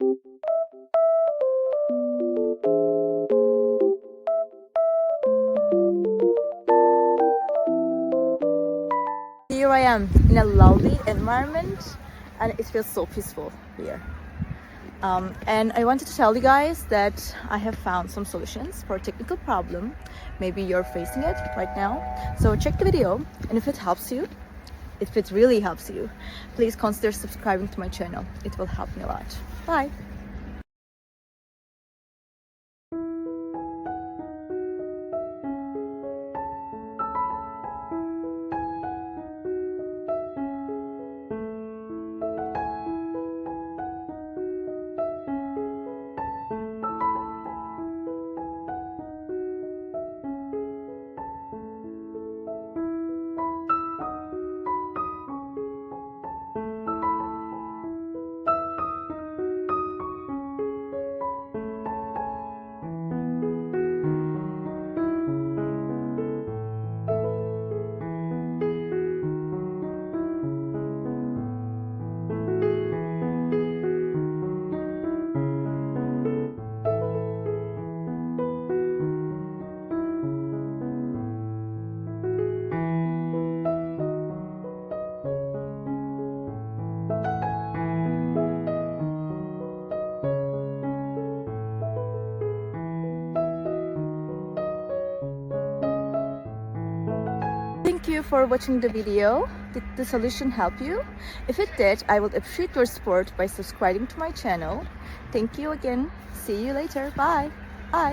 Here I am in a lovely environment and it feels so peaceful here. And I wanted to tell you guys that I have found some solutions for a technical problem. Maybe you're facing it right now. So check the video, and if it helps you, if it really helps you, please consider subscribing to my channel. It will help me a lot. Bye! Thank you for watching the video. Did the solution help you? If it did, I would appreciate your support by subscribing to my channel. Thank you again. See you later. Bye. Bye.